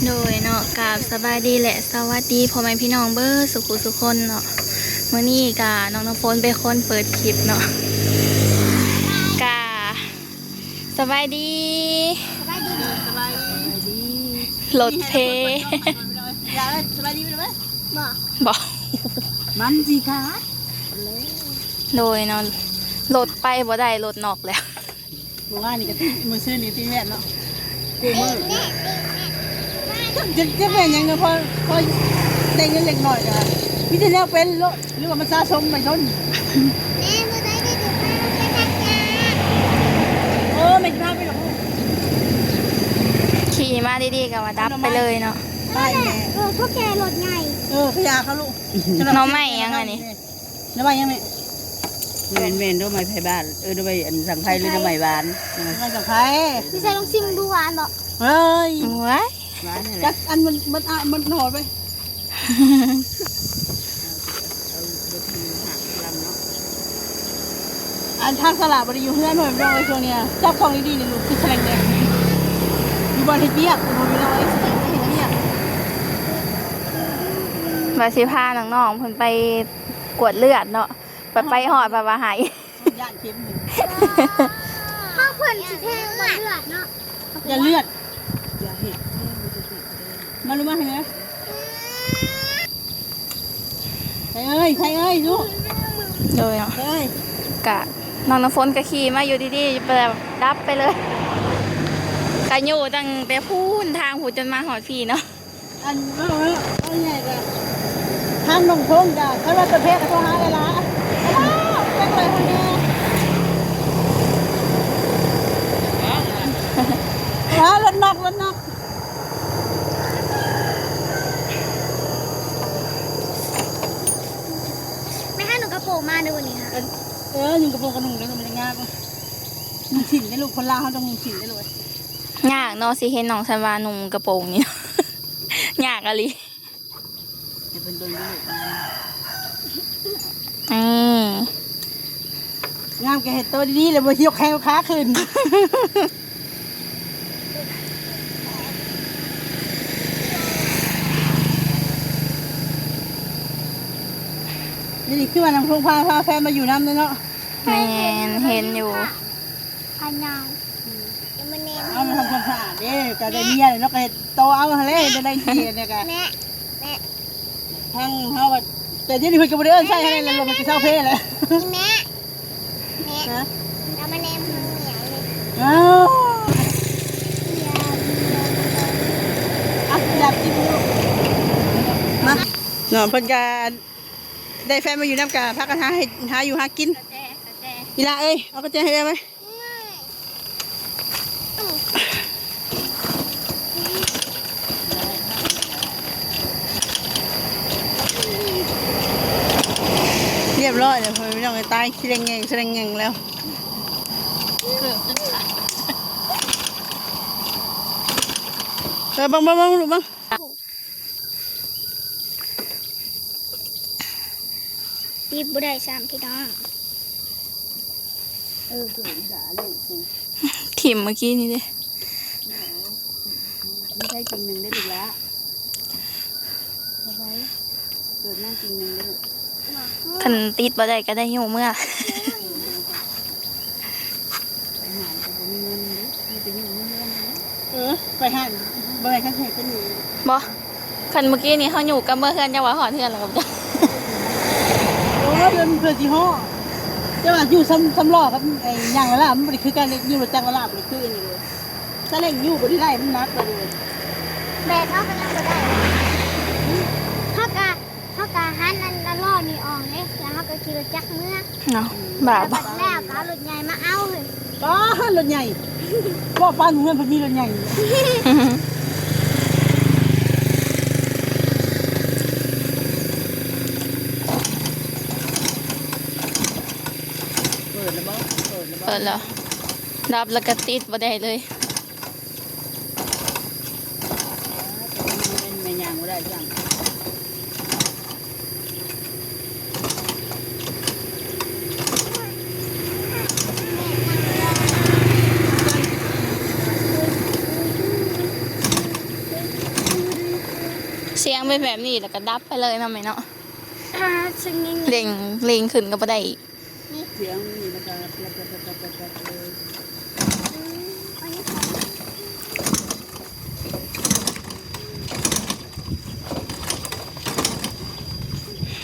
โดยเนาะกราบสบายดีและสวัสดีพ่อแม่พี่น้องเบอร์สุขุสุคนเนาะมื้อนี้กะน้องน้ำฝนเป็นคนเปิดคลิปเนาะกะสบายดีสบายดีรถเพ สบายดีไหมบอก บอก มันสิคะ โดยเนาะรถไปบ่ได้รถนอกแล้ว เมื่อวานนี่ก็มือซื้อนี่ตีแม่เนาะกูมือจะเป็นยังไงพอได้เงินเล็กหน่อยกันพี่จะแล้วเป็นหรือว่ามันสะสมไปชนแม่เมื่อไหร่ได้ดูไปทักยาโอ้ไม่พลาดไปหรอก ขี่มาดีๆกับมาดับไปเลยเนาะ ได้แม่พวกแกรถใหญ่ขยาเขาลูก น้องไม่ยังไงนี่น้องไม่ยังไงเมนด้วยไม้ไผ่บ้านด้วยไม้สังไผ่หรือด้วยไม้บานไม้สังไผ่พี่ชายลองซิมดูหวานบอกเฮ้ยว้ายจักอันมันหอดไปอันทางสลับบริยูเพื่อนหน่อยไม่ต้องไอ้ตัวเนี้ยจับของดีๆเลยลูกคือแฉลงแดงอยู่บนเฮเบียกอยู่บนไม่ต้องไอ้แฉลงเฮเบียกมาสิพาน้องๆเพิ่นไปกวดเลือดเนาะไปหอดว่าหายย่านเข็ม ข้าวเพื่อนสิแทงเลือดเนาะอย่าเลือดอย่าเห็ดมารู้มั้ยเนี่ยใครเอ้ยลูกโดยเนาะกะน้องน้ำฝนกะขี่มาอยู่ดีๆแบบดับไปเลยกะอยู่ตั้งแต่พูนทางหูจนมาหอดพี่เนาะอันว่าไงกันทางลงทงจ้ะถ้าว่าประเทศก็ต้องหาเวลาจังเลยคนนี้รถนอกไม่ให้หนูกระโปรงมาดูนี่ค่ะยิงกระโปรงกระหนุ่งเลยมันจะง่ายป่ะมึงฉินได้ลูกคนลาวเขาต้องมึงฉินได้เลยยากเนาะสิเห็นน้องชันวานุ่มกระโปรงนี่ยากอะไรจะเป็นโดนลูกงามแกเห็ดตัวดีๆเลยมาเที่ยวแควค้าขึ้นนี่ขึ้นมาน้ำพงพาแฟนมาอยู่น้ำเลยเนาะแมนเห็นอยู่อันยาวมันเนมเอามาทำความสะอาดเด้ก็ได้เมียเลยเนาะก็เห็ดโตเอาทะเลจะได้เกียร์เนี่ยกันแม่ทั้งเขาว่าแต่ที่นี่คุยกับเรื่องใช่ไหมเรามันจะเศร้าเพ่เลยแม่แล้วมันเนมเหนียวเลยอยากกินมาเนาะเพิ่นการได้แฟนมาอยู่น้ำกาพักกันหาอยู่หากินอีละเอ้ยเอากระเจให้ได้ไหมเรียบร้อยเลยไม่ต้องไปตายแสดงเง่งแล้วบังลูกบังยิบบุได้สามพี่น้องเกิดด่าลูกกูถิ่มเมื่อกี้นี่ดิไม่ใช่จริงหนึ่งได้หรือละเกิดนั่งจริงหนึ่งได้หรือคันติดบ่ได้ก็ได้อยู่เมื่อไปหันบ่ได้ขั้นเหตุกันอยู่บ่คันเมื่อกี้นี้เขาอยู่กับเมื่อเพื่อนจะว่าหอดเพื่อนหรอครับจ้ะโอ้เดินเพื่อนที่ห้อจะว่าอยู่ซ้ำรอบครับไอ้ย่างละมันเป็นคือการอยู่รถจักรละเป็นคืออย่างนี้เลยถ้าเล่นอยู่บ่ได้มันนักเลยแบกเขาก็ยังบ่ได้เขากะหันอันล่อนี่ออกเลยแล้วเขาก็ขี่รถจักรเมื่อเนาะบาปแล้วก็รถใหญ่มาเอาเลยรถใหญ่ว่าบ้านเมืองมันมีรถใหญ่เปิดแล้วดับแล้วก็ติดบ่ได้เลยไม่ยางบ่ได้จัง เสียงเป็นแบบนี้แล้วก็ดับไปเลยเนาะแม่เนาะ ซึ่งนี่ เร่งขึ้นก็บ่ได้อีก เสียงนี่แล้วก็เลย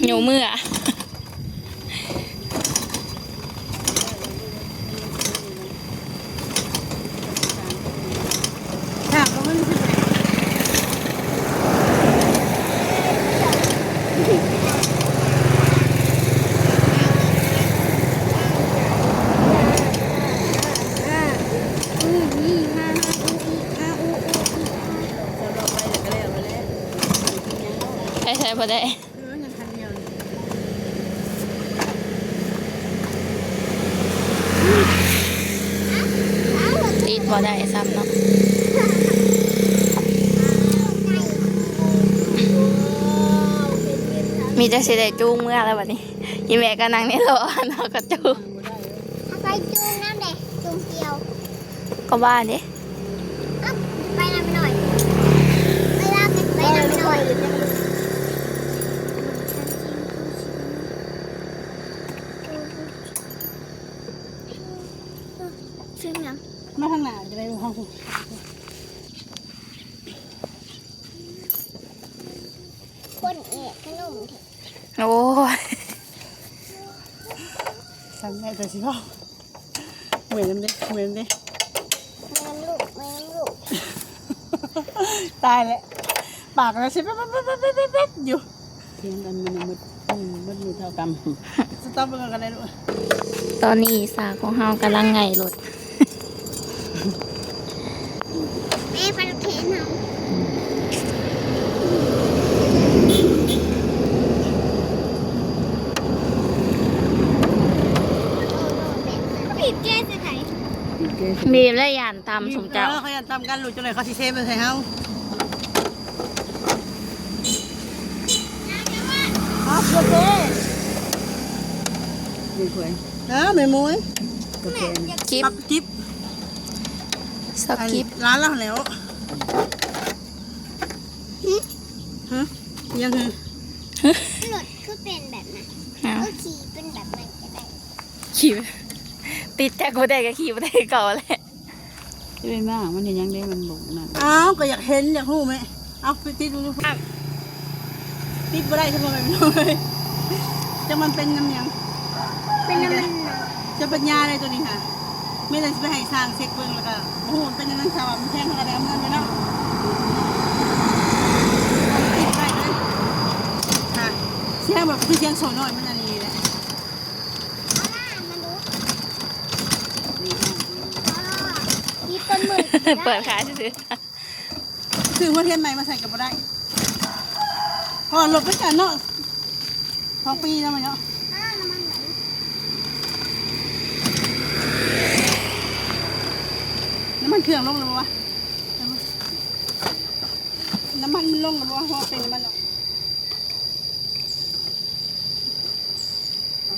เหนียวมืออะ ถ้าเขาไม่รู้สึกเราลองไปก็แล้วไปแล้ว ใช้บ่ได้ เงินพันเดียว ติดบ่ได้ซ้ำเนาะมีแต่สิได้จูงเมื่อแล้วบัดนี้อีแม่ก็นั่งในรถเนาะก็จูง เอาไปจูงน้ำเด็กจูงเกียว ก็บ้านดิ อ๊บไปน้ำหน่อยไปลากไปน้ำหน่อยซื้อน้ำ มาทางหน้าจะได้ห้อง คนเอะขนมเถอะ โอ้ย ทางแม่แต่สิพ่อเหมือนกันดิเหมือนดิ แม่ลูกแม่ลูก ตายแล้วปากเราใช่ไหมอยู่เสียงกันมันมืดเท่ากำสต๊อปกันได้ด้วย ตอนนี้สาของเฮากำลังไงรถ แม่ฟันเข็นเอาบีบแก้จะไหน บีบและยานตามสมเจ้า เขาอยากทำกันหลุดจนเลยเขาสิเซฟไปใส่เฮาอ๋อโอเคดีกว่าไม่มุ้ยกาแฟ คลิป ปักจิ๊บ สกิป ร้านเราแล้วฮะยังไง หลุดคือเป็นแบบนั้น อ้าว ก็ขี่เป็นแบบนั้นก็ได้ ขี่ติดแต่กูได้ก็ขี่บ่ได้เก่าแหละ ที่เป็นบ้างมันเห็นยังได้มันบุกนั่นอ้าวก็อยากเห็นอยากหู้ไหมเอาไปติดดูติดบ่ได้ใช่ไหมเลยจะมันเป็นน้ำยัง เป็นน้ำมัน จะเป็นยาอะไรตัวนี้ค่ะไม่ได้ไปให้สร้างเซ็กเบิ้งแล้วก็โอ้โหเป็นยังไงชาวมันแท่งกระแดมนั่นไปแล้วติดไปเลยค่ะเสียงแบบคือเสียงโซนอยมันอันนี้แหละ เอาล่ะมาดูมีปลาหมึก เปิดขายซื้อ คือว่าเทียนใหม่มาใส่กับบ่ได้พอหลบไปกันเนาะ2 ปีแล้วมันเนาะ น้ำมันไหล น้ำมันเครื่องลงแล้ววะน้ำมันลงแล้ววะเพราะเป็นน้ำมัน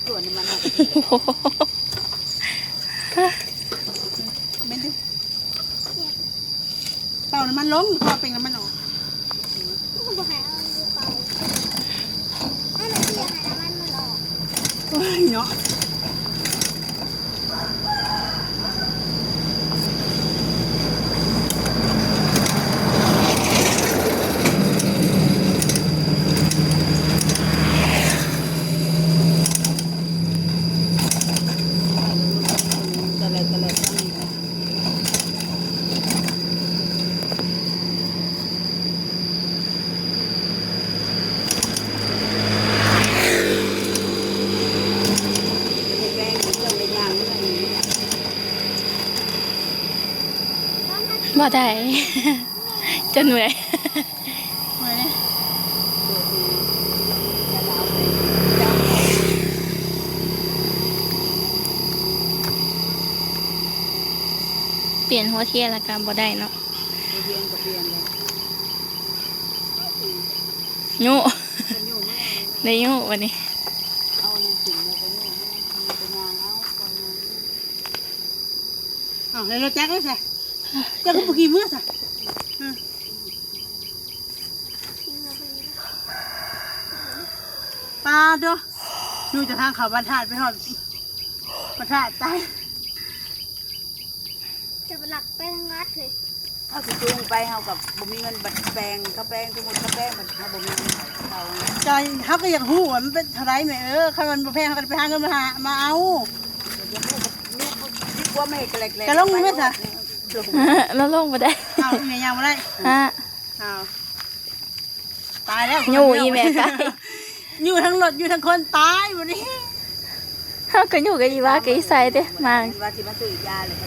ส่วนน้ำมันเบนดิเป่าน้ำมันลงพอเป็นน้ำมันออก มันบอกให้เอาดูเปล่าให้มันเสียให้น้ำมันมันออก โอ้ยเนาะบ่ได้ จนเหนื่อย มาเนี่ย เปลี่ยนหัวเทียนละกันบ่ได้เนาะ เบียนกับเบียนเลย ยุ เป็นอยู่ไม่ ได้ยุวันนี้ เอาหนังสือมาไปเนี่ยไปงานเอาก่อนงานอ้าวแล้วเราแจ็คเลยสิแจ็คก็ปกี่เมื่อสิ ทิ้งเอาไป เด้ออยู่จากทางเขาบรรทัดไปหอดบรรทัดตาย จะหลักไปทางงัดเลย เขาสิจูงไปเขากับบ่มีเงินบัตรแปลงเขาแปลงสมมุติเขาแปลงมันเขาบ่มีเงินเขา ใจเขาก็อยากหู้ว่ามันเป็นเท่าไรแม่ข้ามันประเภทเขาก็ไปหาเงินมาเอา ดีกว่าไม่กระเล็ก กระลงไหมจ๊ะ แล้วลงมาได้ เอาอีเมย์ยังไม่ได้ ฮะ เอาตายแล้ว อยู่อีแม่ไป อยู่ทั้งรถอยู่ทั้งคนตายวันนี้ เฮาก็อยู่กับอีว่ากับอีไซเด้มา ว่าสิมาซื้อยาเลยมั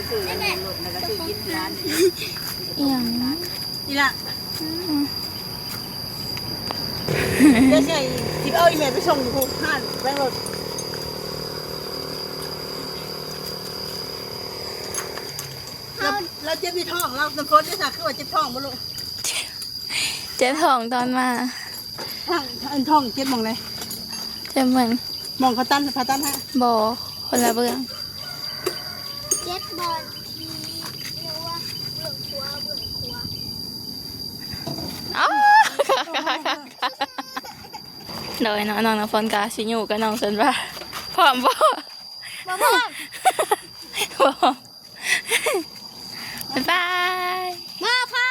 นซื้อรถแล้วก็ซื้อกินร้าน อีหยัง นี่ล่ะเดี๋ยวใช่ทิปเอาอีเมย์ไปส่งอยู่ห้านแบงค์รถเราเจ็บที่ท้องเราน้ำฝนได้สักคือว่าเจ็บท้องบ่ลูก เจ็บท้องตอนมา ท้องเจ็บมองเลย เจ็บเหมือน มองเขาตั้นพาตั้นฮะ บ่คนละเบื้อง เจ็บบอลทีเรียกว่าเบื้องขวาเบื้องขวา อ้าวโดยน้องน้ำฝนกาสิอยู่กับน้องเซนว่าพร้อมบ่ มาพ่อ บ่บ๊ายบาย มาพ่อ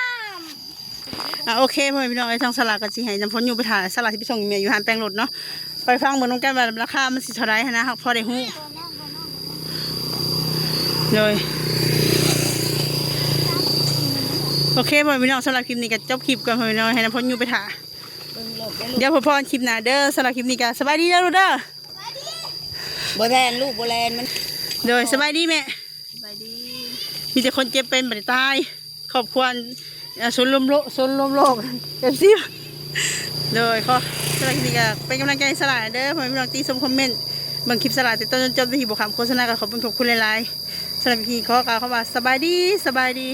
โอเคพ่อพี่น้องไอ้ทางสลากกันสิให้น้ำฝนอยู่ไปถ่ายสลากที่ไปส่งเมียอยู่หานแปลงรถเนาะไปฟังเบิ่งน้องแก้มว่าราคามันสิเท่าไรนะพอได้ฮู้เลยโอเคพ่อพี่น้องสำหรับคลิปนี้ก็จบคลิปก่อนพ่อพี่น้องให้น้ำฝนอยู่ไปถ่ายเดี๋ยวพ่อคลิปหน้าเด้อสำหรับคลิปนี้ก็สบายดีเด้อลูกเด้อ บ่แลนลูกบ่แลนมัน โดยสบายดีแม่ ไปดี มีแต่คนเจ็บเป็นบ่ได้ตายขอบคุณศูนย์รวมโลกเอฟซีโดยขอสำหรับคลิปนี้ก็เป็นกำลังใจให้สลายเด้อพ่อพี่น้องตีชมคอมเมนต์บางคลิปสลายแต่ต้นจนจบที่บุคคลโฆษณาก็ขอบคุณขอบคุณหลายๆสำหรับคลิปนี้ขอกล่าวคำว่าสบายดี